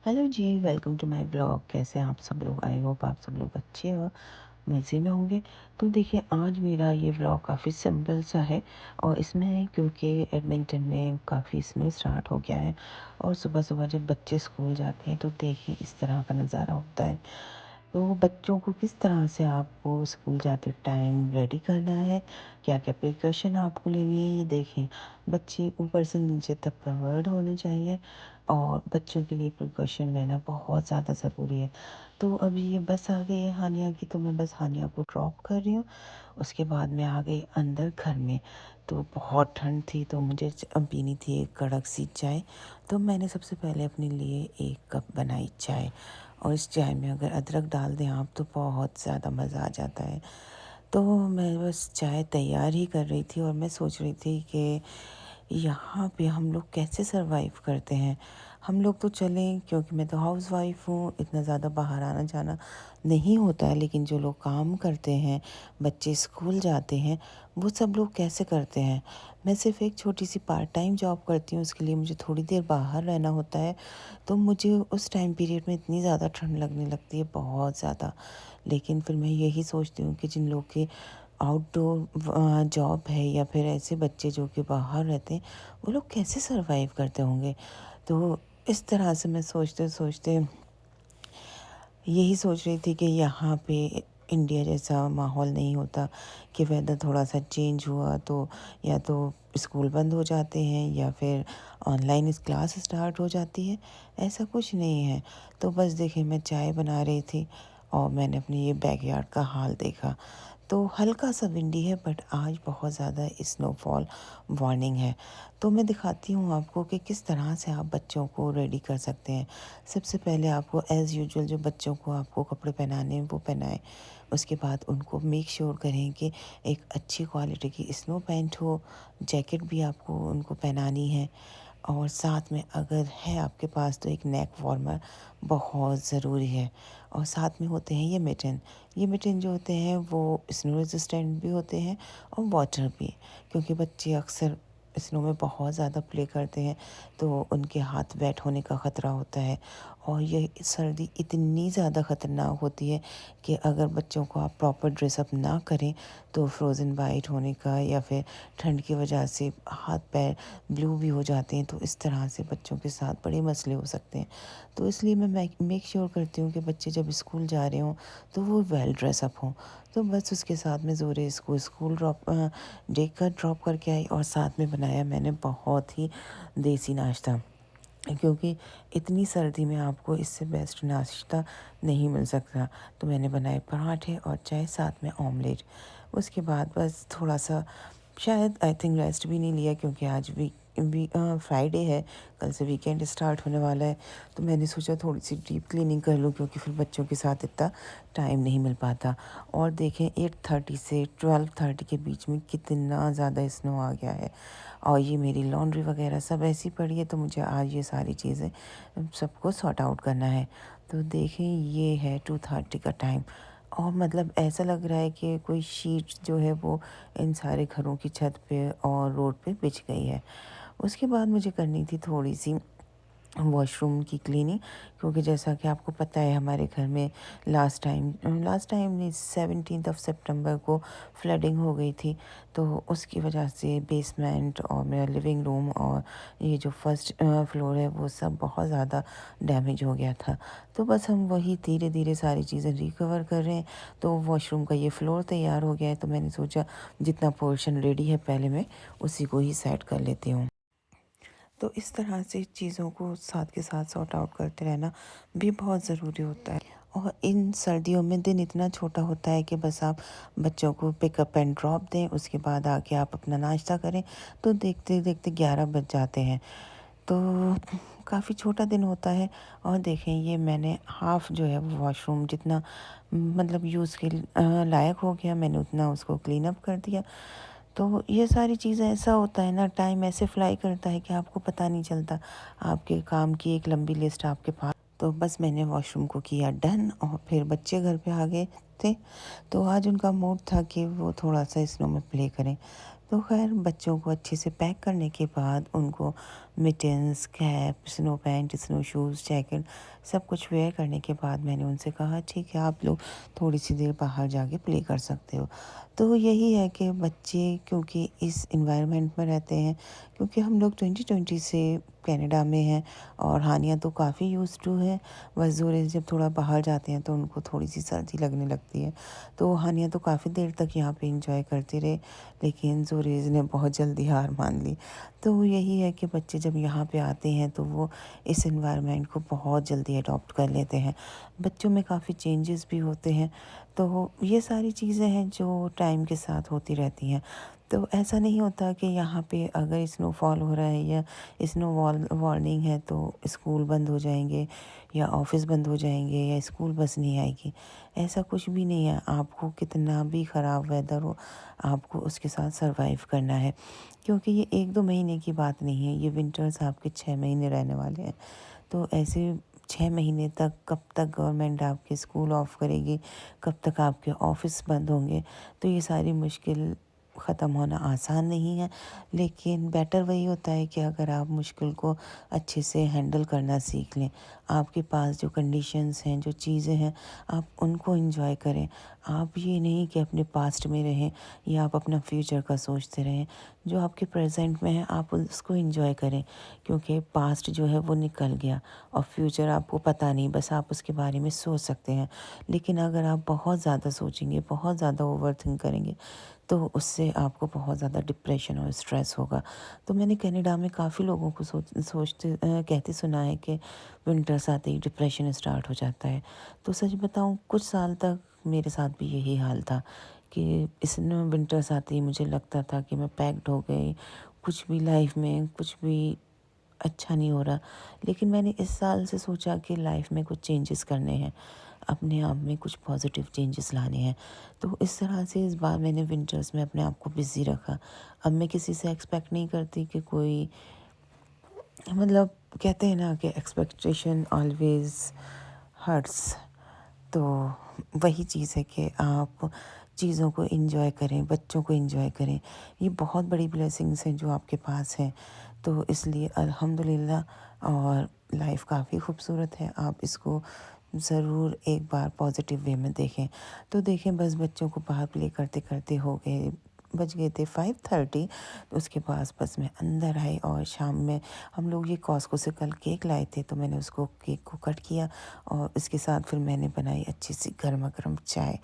Hello जी, welcome to my blog. कैसे हैं आप सब लोग? आई होप आप सब लोग अच्छे हो, मज़े में होंगे। तो देखिए, आज मेरा ये ब्लॉग काफ़ी सिंपल सा है और इसमें क्योंकि एडमिंटन में काफ़ी स्नो स्टार्ट हो गया है और सुबह सुबह जब बच्चे स्कूल जाते हैं तो देखिए इस तरह का नज़ारा होता है। तो बच्चों को किस तरह से आपको स्कूल जाते टाइम रेडी करना है, क्या क्या प्रिकॉशन आपको लेनी है, ये देखें। बच्चे ऊपर से नीचे तक कवर्ड होने चाहिए और बच्चों के लिए प्रिकॉशन लेना बहुत ज़्यादा ज़रूरी है। तो अभी ये बस आ गई है हानिया की, तो मैं बस हानिया को ड्रॉप कर रही हूँ। उसके बाद मैं आ गई अंदर घर में। तो बहुत ठंड थी तो मुझे पीनी थी एक कड़क सी चाय। तो मैंने सबसे पहले अपने लिए एक कप बनाई चाय, और इस चाय में अगर अदरक डाल दें आप तो बहुत ज़्यादा मज़ा आ जाता है। तो मैं बस चाय तैयार ही कर रही थी और मैं सोच रही थी कि यहाँ पे हम लोग कैसे सरवाइव करते हैं। हम लोग तो चलें, क्योंकि मैं तो हाउस वाइफ हूँ, इतना ज़्यादा बाहर आना जाना नहीं होता है, लेकिन जो लोग काम करते हैं, बच्चे स्कूल जाते हैं, वो सब लोग कैसे करते हैं। मैं सिर्फ एक छोटी सी पार्ट टाइम जॉब करती हूँ, उसके लिए मुझे थोड़ी देर बाहर रहना होता है। तो मुझे उस टाइम पीरियड में इतनी ज़्यादा ठंड लगने लगती है, बहुत ज़्यादा। लेकिन फिर मैं यही सोचती हूँ कि जिन लोग के आउटडोर जॉब है या फिर ऐसे बच्चे जो कि बाहर रहते हैं, वो लोग कैसे सरवाइव करते होंगे। तो इस तरह से मैं सोचते सोचते यही सोच रही थी कि यहाँ पे इंडिया जैसा माहौल नहीं होता कि वेदर थोड़ा सा चेंज हुआ तो या तो स्कूल बंद हो जाते हैं या फिर ऑनलाइन क्लास स्टार्ट हो जाती है। ऐसा कुछ नहीं है। तो बस देखिए, मैं चाय बना रही थी और मैंने अपने ये बैकयार्ड का हाल देखा। तो हल्का सा विंडी है, बट आज बहुत ज़्यादा स्नोफॉल वार्निंग है। तो मैं दिखाती हूँ आपको कि किस तरह से आप बच्चों को रेडी कर सकते हैं। सबसे पहले आपको एज़ यूजुअल जो बच्चों को आपको कपड़े पहनाने हैं वो पहनाएं। उसके बाद उनको मेक श्योर करें कि एक अच्छी क्वालिटी की स्नो पैंट हो, जैकेट भी आपको उनको पहनानी है। और साथ में अगर है आपके पास तो एक नेक वार्मर बहुत ज़रूरी है। और साथ में होते हैं ये मिटन जो होते हैं वो स्नो रेजिस्टेंट भी होते हैं और वाटर भी, क्योंकि बच्चे अक्सर स्नो में बहुत ज़्यादा प्ले करते हैं तो उनके हाथ वेट होने का ख़तरा होता है। और ये सर्दी इतनी ज़्यादा ख़तरनाक होती है कि अगर बच्चों को आप प्रॉपर ड्रेसअप ना करें तो फ्रोज़न वाइट होने का या फिर ठंड की वजह से हाथ पैर ब्लू भी हो जाते हैं। तो इस तरह से बच्चों के साथ बड़े मसले हो सकते हैं। तो इसलिए मैं मेक श्योर करती हूँ कि बच्चे जब स्कूल जा रहे हों तो वो वेल ड्रेसअप हों। तो बस उसके साथ में ज़ोरे इसको स्कूल देकर ड्रॉप करके आई, और साथ में बनाया मैंने बहुत ही देसी नाश्ता, क्योंकि इतनी सर्दी में आपको इससे बेस्ट नाश्ता नहीं मिल सकता। तो मैंने बनाए पराठे और चाय, साथ में ऑमलेट। उसके बाद बस थोड़ा सा शायद आई थिंक रेस्ट भी नहीं लिया, क्योंकि आज फ्राइडे है, कल से वीकेंड स्टार्ट होने वाला है। तो मैंने सोचा थोड़ी सी डीप क्लीनिंग कर लूँ, क्योंकि फिर बच्चों के साथ इतना टाइम नहीं मिल पाता। और देखें 8:30 से 12:30 के बीच में कितना ज़्यादा स्नो आ गया है। और ये मेरी लॉन्ड्री वगैरह सब ऐसी पड़ी है, तो मुझे आज ये सारी चीज़ें सबको सॉर्ट आउट करना है। तो देखें, ये है 2:30 का टाइम, और मतलब ऐसा लग रहा है कि कोई शीट जो है वो इन सारे घरों की छत पे और रोड पे बिछ गई है। उसके बाद मुझे करनी थी थोड़ी सी वॉशरूम की क्लीनिंग, क्योंकि जैसा कि आपको पता है हमारे घर में लास्ट टाइम नहीं, 17 सितंबर को फ्लडिंग हो गई थी। तो उसकी वजह से बेसमेंट और मेरा लिविंग रूम और ये जो फर्स्ट फ्लोर है वो सब बहुत ज़्यादा डैमेज हो गया था। तो बस हम वही धीरे धीरे सारी चीज़ें रिकवर कर रहे हैं। तो वॉशरूम का ये फ्लोर तैयार हो गया है, तो मैंने सोचा जितना पोर्शन रेडी है पहले मैं उसी को ही सेट कर लेती हूँ। तो इस तरह से चीज़ों को साथ के साथ सॉर्ट आउट करते रहना भी बहुत ज़रूरी होता है। और इन सर्दियों में दिन इतना छोटा होता है कि बस आप बच्चों को पिकअप एंड ड्रॉप दें, उसके बाद आके आप अपना नाश्ता करें, तो देखते देखते 11 बज जाते हैं। तो काफ़ी छोटा दिन होता है। और देखें, ये मैंने हाफ़ जो है वो वॉशरूम जितना मतलब यूज़ के लायक हो गया, मैंने उतना उसको क्लीन अप कर दिया। तो ये सारी चीज़ें, ऐसा होता है ना, टाइम ऐसे फ्लाई करता है कि आपको पता नहीं चलता। आपके काम की एक लंबी लिस्ट आपके पास। तो बस मैंने वॉशरूम को किया डन, और फिर बच्चे घर पे आ गए थे। तो आज उनका मूड था कि वो थोड़ा सा स्नो में प्ले करें। तो खैर बच्चों को अच्छे से पैक करने के बाद उनको mittens, cap, snow pant, snow shoes, jacket सब कुछ वेयर करने के बाद मैंने उनसे कहा ठीक है आप लोग थोड़ी सी देर बाहर जाके प्ले कर सकते हो। तो यही है कि बच्चे क्योंकि इस इन्वायरमेंट में रहते हैं, क्योंकि हम लोग 2020 से कनाडा में हैं और हानिया तो काफ़ी यूज़ टू है। बस ज़ोरेज़ जब थोड़ा बाहर जाते हैं तो उनको थोड़ी सी सर्दी लगने लगती है। तो हानिया तो काफ़ी देर तक यहाँ पे इंजॉय करते रहे, लेकिन ज़ोरेज़ ने बहुत जल्दी हार मान ली। तो यही है कि बच्चे जब यहाँ पे आते हैं तो वो इस एनवायरनमेंट को बहुत जल्दी अडॉप्ट कर लेते हैं। बच्चों में काफ़ी चेंजेस भी होते हैं। तो ये सारी चीज़ें हैं जो टाइम के साथ होती रहती हैं। तो ऐसा नहीं होता कि यहाँ पे अगर स्नोफॉल हो रहा है या स्नो वार्निंग है तो स्कूल बंद हो जाएंगे या ऑफिस बंद हो जाएंगे या स्कूल बस नहीं आएगी। ऐसा कुछ भी नहीं है। आपको कितना भी ख़राब वेदर हो, आपको उसके साथ सरवाइव करना है, क्योंकि ये 1-2 महीने की बात नहीं है। ये विंटर्स आपके 6 महीने रहने वाले हैं। तो ऐसे 6 महीने तक कब तक गवर्नमेंट आपके स्कूल ऑफ करेगी, कब तक आपके ऑफिस बंद होंगे, तो ये सारी मुश्किल ख़त्म होना आसान नहीं है। लेकिन बेटर वही होता है कि अगर आप मुश्किल को अच्छे से हैंडल करना सीख लें। आपके पास जो कंडीशंस हैं, जो चीज़ें हैं, आप उनको एंजॉय करें। आप ये नहीं कि अपने पास्ट में रहें या आप अपना फ्यूचर का सोचते रहें। जो आपके प्रेजेंट में है आप उसको एंजॉय करें, क्योंकि पास्ट जो है वो निकल गया और फ्यूचर आपको पता नहीं, बस आप उसके बारे में सोच सकते हैं। लेकिन अगर आप बहुत ज़्यादा सोचेंगे, बहुत ज़्यादा ओवरथिंक करेंगे, तो उससे आपको बहुत ज़्यादा डिप्रेशन और स्ट्रेस होगा। तो मैंने कनाडा में काफ़ी लोगों को कहते सुना है कि विंटर्स आते ही डिप्रेशन स्टार्ट हो जाता है। तो सच बताऊं, कुछ साल तक मेरे साथ भी यही हाल था कि इस विंटर्स आते ही मुझे लगता था कि मैं पैक्ड हो गई, कुछ भी लाइफ में कुछ भी अच्छा नहीं हो रहा। लेकिन मैंने इस साल से सोचा कि लाइफ में कुछ चेंजेस करने हैं, अपने आप में कुछ पॉजिटिव चेंजेस लाने हैं। तो इस तरह से इस बार मैंने विंटर्स में अपने आप को बिज़ी रखा। अब मैं किसी से एक्सपेक्ट नहीं करती कि कोई, मतलब कहते हैं ना कि एक्सपेक्टेशन ऑलवेज हर्ट्स। तो वही चीज़ है कि आप चीज़ों को एंजॉय करें, बच्चों को एंजॉय करें। ये बहुत बड़ी ब्लेसिंग्स हैं जो आपके पास हैं। तो इसलिए अल्हम्दुलिल्लाह, और लाइफ काफ़ी खूबसूरत है। आप इसको ज़रूर एक बार पॉजिटिव वे में देखें। तो देखें, बस बच्चों को बाहर प्ले करते करते हो गए, बज गए थे 5:30। तो उसके बाद बस मैं अंदर आई और शाम में हम लोग ये कॉस्को से कल केक लाए थे, तो मैंने उसको केक को कट किया और इसके साथ फिर मैंने बनाई अच्छी सी गर्मा गर्म चाय,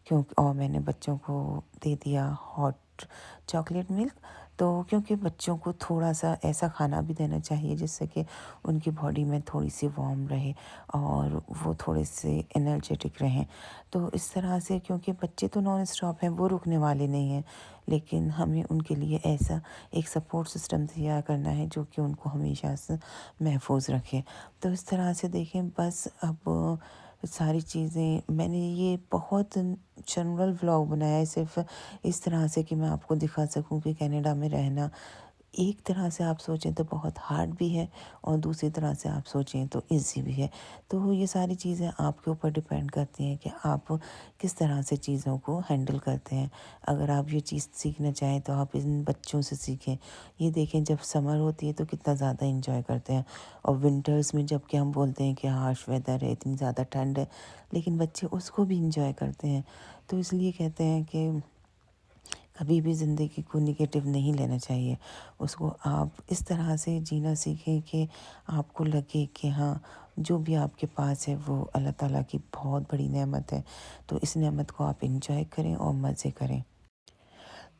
क्योंकि और मैंने बच्चों को दे दिया हॉट चॉकलेट मिल्क। तो क्योंकि बच्चों को थोड़ा सा ऐसा खाना भी देना चाहिए जिससे कि उनकी बॉडी में थोड़ी सी वार्म रहे और वो थोड़े से एनर्जेटिक रहें। तो इस तरह से, क्योंकि बच्चे तो नॉन स्टॉप हैं, वो रुकने वाले नहीं हैं, लेकिन हमें उनके लिए ऐसा एक सपोर्ट सिस्टम तैयार करना है जो कि उनको हमेशा से महफूज रखे। तो इस तरह से देखें, बस अब सारी चीज़ें मैंने ये बहुत जनरल व्लॉग बनाया है, सिर्फ इस तरह से कि मैं आपको दिखा सकूं कि कनाडा में रहना एक तरह से आप सोचें तो बहुत हार्ड भी है और दूसरी तरह से आप सोचें तो इजी भी है। तो ये सारी चीज़ें आपके ऊपर डिपेंड करती हैं कि आप किस तरह से चीज़ों को हैंडल करते हैं। अगर आप ये चीज़ सीखना चाहें तो आप इन बच्चों से सीखें। ये देखें, जब समर होती है तो कितना ज़्यादा इंजॉय करते हैं, और विंटर्स में जबकि हम बोलते हैं कि हार्श वेदर है, इतनी ज़्यादा ठंड है, लेकिन बच्चे उसको भी इंजॉय करते हैं। तो इसलिए कहते हैं कि कभी भी ज़िंदगी को नेगेटिव नहीं लेना चाहिए। उसको आप इस तरह से जीना सीखें कि आपको लगे कि हाँ, जो भी आपके पास है वो अल्लाह ताला की बहुत बड़ी नेमत है। तो इस नेमत को आप एंजॉय करें और मज़े करें।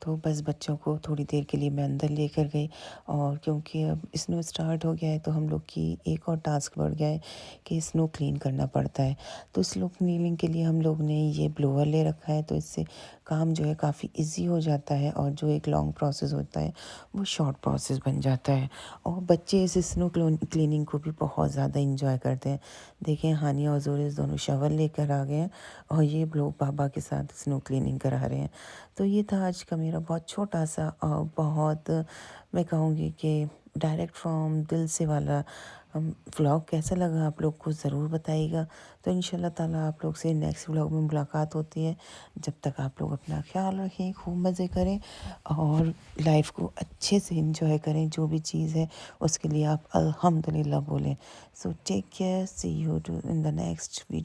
तो बस बच्चों को थोड़ी देर के लिए मैं अंदर लेकर गई, और क्योंकि अब स्नो स्टार्ट हो गया है तो हम लोग की एक और टास्क बढ़ गया है कि स्नो क्लीन करना पड़ता है। तो स्नो क्लीनिंग के लिए हम लोग ने ये ब्लोअर ले रखा है, तो इससे काम जो है काफ़ी इजी हो जाता है और जो एक लॉन्ग प्रोसेस होता है वो शॉर्ट प्रोसेस बन जाता है। और बच्चे इस स्नो क्लीनिंग को भी बहुत ज़्यादा इंजॉय करते हैं। देखें, हानिया और जोरिस दोनों शवर लेकर आ गए हैं और ये लोग पापा के साथ स्नो क्लीनिंग करा रहे हैं। तो ये था आज का मेरा बहुत छोटा सा और बहुत, मैं कहूँगी कि डायरेक्ट फ्रॉम दिल से वाला व्लॉग कैसा लगा आप लोग को ज़रूर बताइएगा। तो इंशाल्लाह ताला आप लोग से नेक्स्ट व्लॉग में मुलाकात होती है। जब तक आप लोग अपना ख्याल रखें, खूब मज़े करें और लाइफ को अच्छे से एंजॉय करें। जो भी चीज़ है उसके लिए आप अल्हम्दुलिल्लाह बोलें। So take care, see you too in the next video.